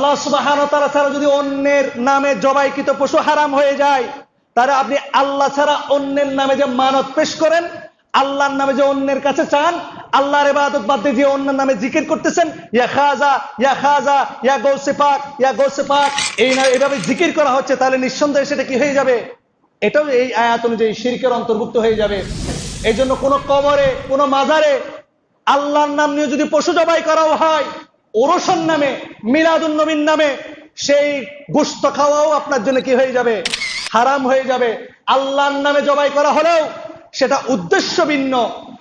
আল্লাহ সুবহানাহু ওয়া তাআলা ছাড়া যদি অন্যের নামে জবাইকৃত পশু হারাম হয়ে যায়, তাহলে আপনি আল্লাহ ছাড়া অন্যের নামে যে মানত পেশ করেন, আল্লাহর নামে যে অন্যের কাছে চান, আল্লাহর ইবাদত বাদ দিয়ে যে অন্যের নামে জিকির করতেছেন, ইয়া খাজা ইয়া খাজা ইয়া গৌসে পাক ইয়া গৌসে পাক, এইভাবে জিকির করা হচ্ছে, তাহলে নিঃসন্দেহে সেটা কি হয়ে যাবে? এটাও এই আয়াত অনুযায়ী শিরকের অন্তর্ভুক্ত হয়ে যাবে। এই জন্য কোনো কবরে, কোনো মাজারে আল্লাহর নাম নিয়ে যদি পশু জবাই করাও হয়, ওরসের নামে, মিলাদুন নবীর নামে, সেই গোশত খাওয়াও আপনার জন্য কি হয়ে যাবে? হারাম হয়ে যাবে। আল্লাহর নামে জবাই করা হলেও সেটা উদ্দেশ্য ভিন্ন,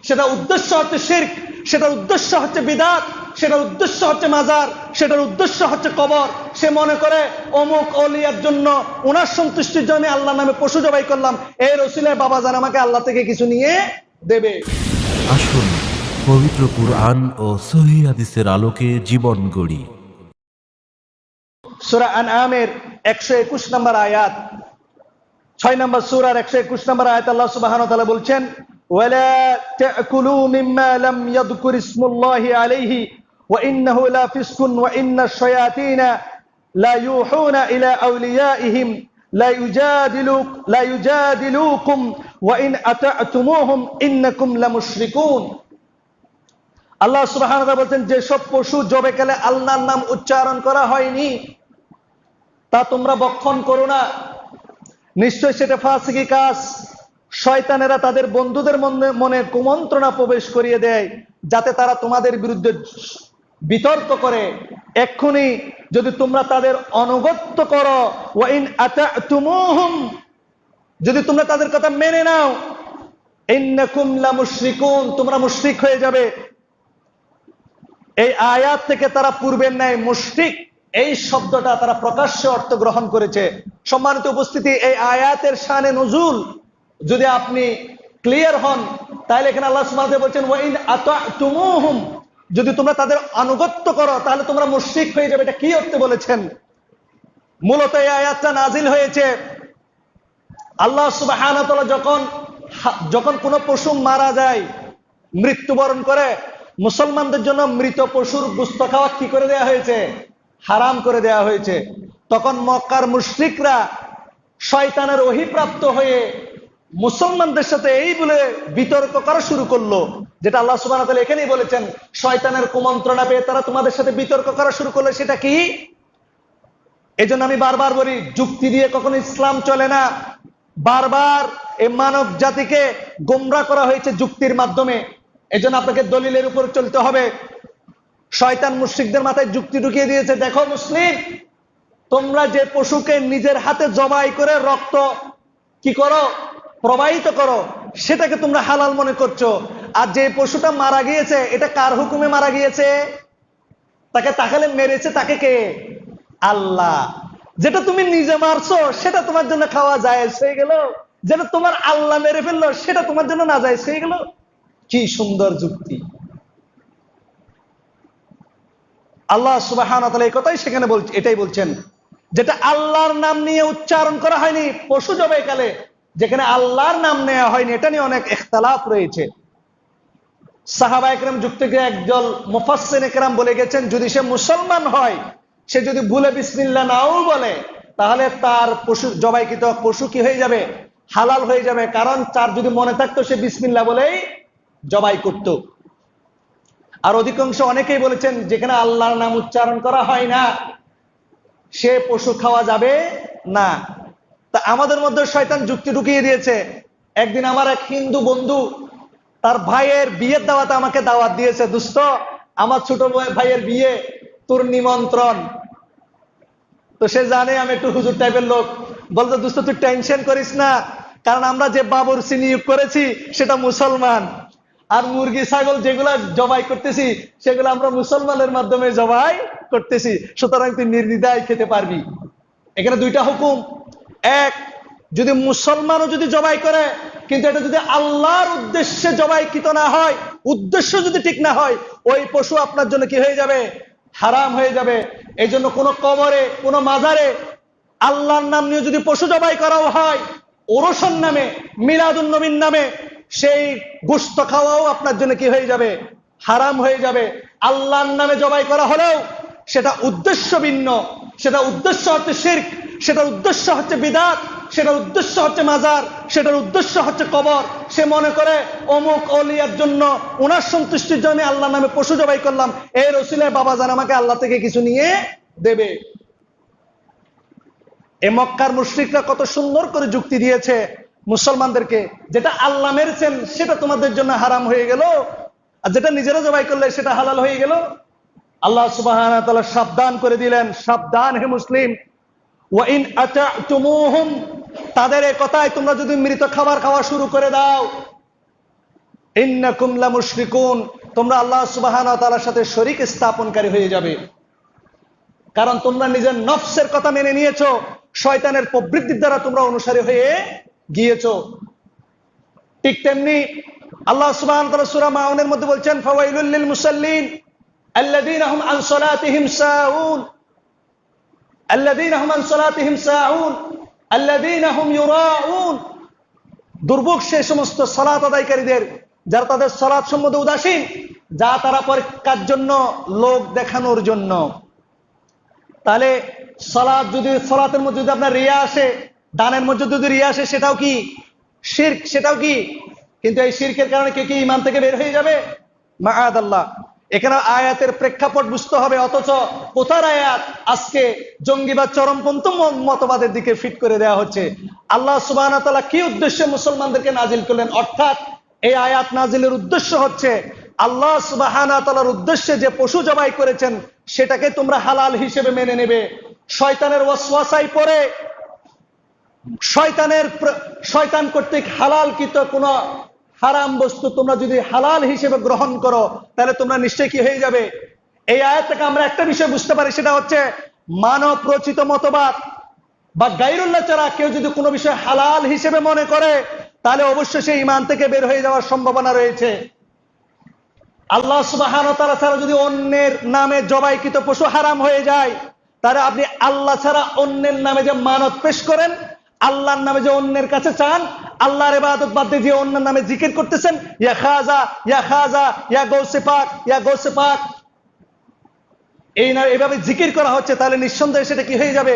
সেটা উদ্দেশ্য হচ্ছে শিরক, সেটার উদ্দেশ্য হচ্ছে বিদআত, সেটার উদ্দেশ্য হচ্ছে মাজার, সেটার উদ্দেশ্য হচ্ছে কবর। সে মনে করে অমুক ওলিয়ার জন্য, ওনার সন্তুষ্টির জন্য আল্লাহর নামে পশু জবাই করলাম, এর ওসিলায় বাবাজান আমাকে আল্লাহ থেকে কিছু নিয়ে দেবে। আসুন পবিত্র কুরআন ও সহিহ হাদিসের আলোকে জীবন গড়ি। সূরা আনআমের 121 নম্বর আয়াত, 6 নম্বর সূরার 121 নম্বর আয়াত আল্লাহ সুবহানাহু ওয়া তাআলা বলছেন, ওয়ালা তাকুলু মিম্মা লাম ইয়াযকুর ইসমুল্লাহি আলাইহি ওয়া ইন্নাহু লা ফিসকুন ওয়া ইন্নাশ শায়াতিনা লা ইউহুনা ইলা আউলিয়াইহিম লা ইউজাদিলুকুম ওয়া ইন আতা'তুমুহুম ইন্নাকুম লামুশরিকুন। আল্লাহ সুবহানাহু ওয়া তাআলা বলছেন, যে সব পশু জবাইকালে আল্লাহর নাম উচ্চারণ করা হয়নি তা তোমরা ভক্ষণ করো না, নিশ্চয় সেটা ফাসিকি কাজ। শয়তানেরা তাদের বন্ধুদের মনে কুমন্ত্রণা প্রবেশ করিয়ে দেয় যাতে তারা তোমাদের বিরুদ্ধে বিতর্ক করে। এক্ষুনি যদি তোমরা তাদের অনুগত্য করো, ওয়া ইন আতা'তুমুহুম, যদি তোমরা তাদের কথা মেনে নাও, ইন্নাকুম লামুশরিকুন, তোমরা মুশরিক হয়ে যাবে। এই আয়াত থেকে তারা পূর্বের ন্যায় মুশরিক এই শব্দটা তারা প্রকাশ্যে অর্থ গ্রহণ করেছে। সম্মানিত উপস্থিতি, এই আয়াতের শানে নুজুল যদি আপনি ক্লিয়ার হন, তাহলে এখানে আল্লাহ সুবহানাহু ওয়া তাআলা বলছেন, ওয়া ইন আতা'তুমুহুম, যদি তোমরা তাদের আনুগত্য করো তাহলে তোমরা মুশরিক হয়ে যাবে। এটা কি অর্থে বলেছেন? মূলত এই আয়াতটা নাজিল হয়েছে আল্লাহ সুবহানাহু ওয়া তাআলা যখন কোনো পশু মারা যায়, মৃত্যুবরণ করে, মুসলমানদের জন্য মৃত পশুর গোশত খাওয়া কি করে দেয়া হয়েছে? হারাম করে দেয়া হয়েছে। তখন মক্কার মুশরিকরা শয়তানের ওহীপ্রাপ্ত হয়ে মুসলমানদের সাথে এই বলে বিতর্ক করা শুরু করলো, যেটা আল্লাহ সুবহানাহু ওয়া তাআলা এখানেই বলেছেন, শয়তানের কুমন্ত্রণা পেয়ে তারা তোমাদের সাথে বিতর্ক করা শুরু করলো। সেটা কি? এই জন্য আমি বারবার বলি, যুক্তি দিয়ে কখনো ইসলাম চলে না। বারবার এই মানব জাতিকে গোমরা করা হয়েছে যুক্তির মাধ্যমে। এজন্য আপনাকে দলিলের উপর চলতে হবে। শয়তান মুশরিকদের মাথায় যুক্তি ঢুকিয়ে দিয়েছে, দেখো মুসলিম, তোমরা যে পশুকে নিজের হাতে জবাই করে রক্ত কি করো? প্রবাহিত করো, সেটাকে তোমরা হালাল মনে করছো। আর যে পশুটা মারা গিয়েছে, এটা কার হুকুমে মারা গিয়েছে? তাকে তাহলে মেরেছে তাকে কে? আল্লাহ। যেটা তুমি নিজে মারছো সেটা তোমার জন্য খাওয়া জায়েজ হয়ে গেল, যেটা তোমার আল্লাহ মেরে ফেললো সেটা তোমার জন্য না জায়েজ হয়ে গেল। কি সুন্দর যুক্তি! আল্লাহ সুবহানাহু ওয়া তাআলা এই কথাই সেখানে এটাই বলছেন, যেটা আল্লাহর নাম নিয়ে উচ্চারণ করা হয়নি পশু জবাইকালে, যেখানে আল্লাহর নাম নেওয়া হয়নি, এটা নিয়ে অনেক ইখতিলাফ রয়েছে। সাহাবায়ে কেরাম যুগ থেকে একজন মুফাসসিরে কেরাম বলে গেছেন, যদি সে মুসলমান হয়, সে যদি ভুলে বিসমিল্লাহ নাও বলে, তাহলে তার পশু জবাইকৃত পশু কি হয়ে যাবে? হালাল হয়ে যাবে। কারণ তার যদি মনে থাকতো সে বিসমিল্লাহ বলেই জবাই করত। আর অধিকাংশ অনেকেই বলেছেন, যেখানে আল্লাহর নাম উচ্চারণ করা হয় না সে পশু খাওয়া যাবে না। তা আমাদের মধ্যে শয়তান যুক্তি ঢুকিয়ে দিয়েছে। একদিন আমার এক হিন্দু বন্ধু তার ভাইয়ের বিয়ের দাওয়াতে আমাকে দাওয়াত দিয়েছে, দোস্ত আমার ছোট ভাইয়ের বিয়ে, তোর নিমন্ত্রণ। তো সে জানে আমি একটু হুজুর টাইপের লোক, বলতো, দোস্ত তুই টেনশন করিস না, কারণ আমরা যে বাবুরচি নিয়োগ করেছি সেটা মুসলমান, আর মুরগি ছাগল যেগুলা জবাই করতেছি সেগুলো আমরা মুসলমানের মাধ্যমে জবাই করতেছি, সুতরাং তুই নির্দ্বিধায় খেতে পারবি। এখানে দুইটা হুকুম। এক, যদি মুসলমানও যদি জবাই করে, কিন্তু এটা যদি আল্লাহর উদ্দেশ্যে জবাইকৃত না হয়, উদ্দেশ্য যদি ঠিক না হয়, ওই পশু আপনার জন্য কি হয়ে যাবে? হারাম হয়ে যাবে। এই জন্য কোনো কবরে, কোনো মাজারে আল্লাহর নাম নিয়ে যদি পশু জবাই করাও হয়, ওরসের নামে, মিলাদুন নবীর নামে, সেই গোশত খাওয়াও আপনার জন্য কি হয়ে যাবে? হারাম হয়ে যাবে। আল্লাহর নামে জবাই করা হলেও সেটা উদ্দেশ্য ভিন্ন, সেটা উদ্দেশ্য হচ্ছে শিরক, সেটার উদ্দেশ্য হচ্ছে বিদআত, সেটার উদ্দেশ্য হচ্ছে মাজার, সেটার উদ্দেশ্য হচ্ছে কবর। সে মনে করে অমুক অলিয়ার জন্য, ওনার সন্তুষ্টির জন্য আল্লাহ নামে পশু জবাই করলাম, এই রসুলের বাবা জান আমাকে আল্লাহ থেকে কিছু নিয়ে দেবে। এ মক্কার মুশরিকরা কত সুন্দর করে যুক্তি দিয়েছে মুসলমানদেরকে, যেটা আল্লাহ মেরেছেন সেটা তোমাদের জন্য হারাম হয়ে গেল, আর যেটা নিজেরা জবাই করলে সেটা হালাল হয়ে গেল। আল্লাহ সুবহানাহু ওয়া তাআলা সাবধান করে দিলেন, সাবধান হে মুসলিম, ওয়া ইন আতা'তুমুহুম, তাদের এই কথায় তোমরা যদি মৃত খাবার খাওয়া শুরু করে দাও, ইন্নাকুম লামুশরিকুন, তোমরা আল্লাহ সুবহানাহু ওয়া তাআলার সাথে শরীক স্থাপনকারী হয়ে যাবে। কারণ তোমরা নিজের নফসের কথা মেনে নিয়েছো, শয়তানের প্রবৃত্তির দ্বারা তোমরা অনুসারী হয়ে গিয়েছো। ঠিক তেমনি আল্লাহ সুবহানাহু ওয়া তাআলা সূরা মাউনের মধ্যে বলছেন, ফাওয়াইলুল লিল মুসাল্লিন আল্লাযীনা হুম আন সালাতিহিম সাহুন, আল্লাযীনা হুম আন সালাতিহিম সাহুন, আল্লাযীনা হুম ইউরাউন। দুর্ভোগ সেই সমস্ত সালাত আদায়কারীদের যারা তাদের সালাত সম্বন্ধে উদাসীন, যা তারা পরীক্ষার জন্য, লোক দেখানোর জন্য। তাহলে সালাত যদি, সালাতের মধ্যে যদি আপনার রিয়া আসে, দানের মধ্যে যদি রিয়া আসে, সেটাও কি শিরক, সেটাও কি। কিন্তু এই শিরকের কারণে কে কি ঈমান থেকে বের হয়ে যাবে? মাআদাল্লাহ। এখানে আয়াতের প্রেক্ষাপট বুঝতে হবে, অথচ কোথার আয়াত আজকে জঙ্গিবাদ চরমপন্থী মতবাদের দিকে ফিট করে দেওয়া হচ্ছে। আল্লাহ সুবহানাহু ওয়া তাআলা কি উদ্দেশ্যে মুসলমানদেরকে নাজিল করলেন? অর্থাৎ এই আয়াত নাজিলের উদ্দেশ্য হচ্ছে আল্লাহ সুবহানাহু ওয়া তাআলার উদ্দেশ্যে যে পশু জবাই করেছেন সেটাকে তোমরা হালাল হিসেবে মেনে নেবে। শয়তানের ওয়াসওয়াসায় পড়ে, শয়তান কর্তৃক হালালকৃত কোন হারাম বস্তু তোমরা যদি হালাল হিসেবে গ্রহণ করো, তাহলে তোমরা নিশ্চয়ই কি হয়ে যাবে? এই আয়াত থেকে আমরা একটা বিষয় বুঝতে পারি, সেটা হচ্ছে মানব রচিত মতবাদ বা গায়রুল্লাহ ছাড়া কেউ যদি কোনো বিষয় হালাল হিসেবে মনে করে, তাহলে অবশ্যই সে ঈমান থেকে বের হয়ে যাওয়ার সম্ভাবনা রয়েছে। আল্লাহ সুবহানাহু ওয়া তাআলা ছাড়া যদি অন্যের নামে জবাইকৃত পশু হারাম হয়ে যায়, তাহলে আপনি আল্লাহ ছাড়া অন্যের নামে যে মানত পেশ করেন, আল্লাহর নামে যে অন্যের কাছে চান, আল্লাহর ইবাদত বাদ দিয়ে যে অন্যের নামে জিকির করতেছেন, ইয়া খাজা, ইয়া খাজা, ইয়া গৌসে পাক, ইয়া গৌসে পাক, এই না এভাবে জিকির করা হচ্ছে, তাহলে নিঃসন্দেহে সেটা কি হয়ে যাবে?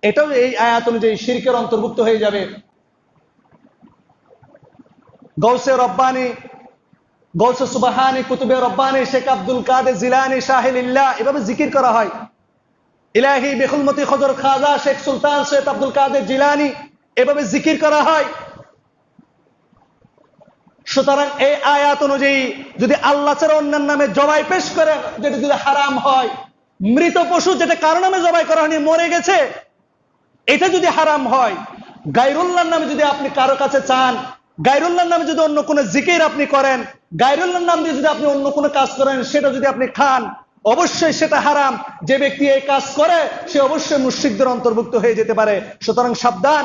এটাও এই আয়াত অনুযায়ী শিরকের অন্তর্ভুক্ত হয়ে যাবে। গৌসে রব্বানি, গৌসে সুবহানি, কুতুবে রব্বানি, শেখ আব্দুল কাদের জিলানি, শাহিলিল্লাহ, এভাবে জিকির করা হয়। ইলাহি বেখুলমতি খজর খাজা, শেখ সুলতান সৈয়দ আব্দুল কাদের জিলানি, এভাবে জিকির করা হয়। সুতরাং এই আয়াত অনুযায়ী যদি আল্লাহ ছাড়া অন্যের নামে জবাই পেশ করে, যেটা যদি হারাম হয়, মৃত পশু যেটা কারো নামে জবাই করা হয়নি, মরে গেছে, এটা যদি হারাম হয়, গায়রুল্লাহর নামে যদি আপনি কারো কাছে চান, গায়রুল্লাহর নামে যদি অন্য কোনো জিকির আপনি করেন, গায়রুল্লাহর নাম দিয়ে যদি আপনি অন্য কোনো কাজ করেন, সেটা যদি আপনি খান, অবশ্যই সেটা হারাম। যে ব্যক্তি এই কাজ করে সে অবশ্যই মুশরিকদের অন্তর্ভুক্ত হয়ে যেতে পারে। সুতরাং সাবধান।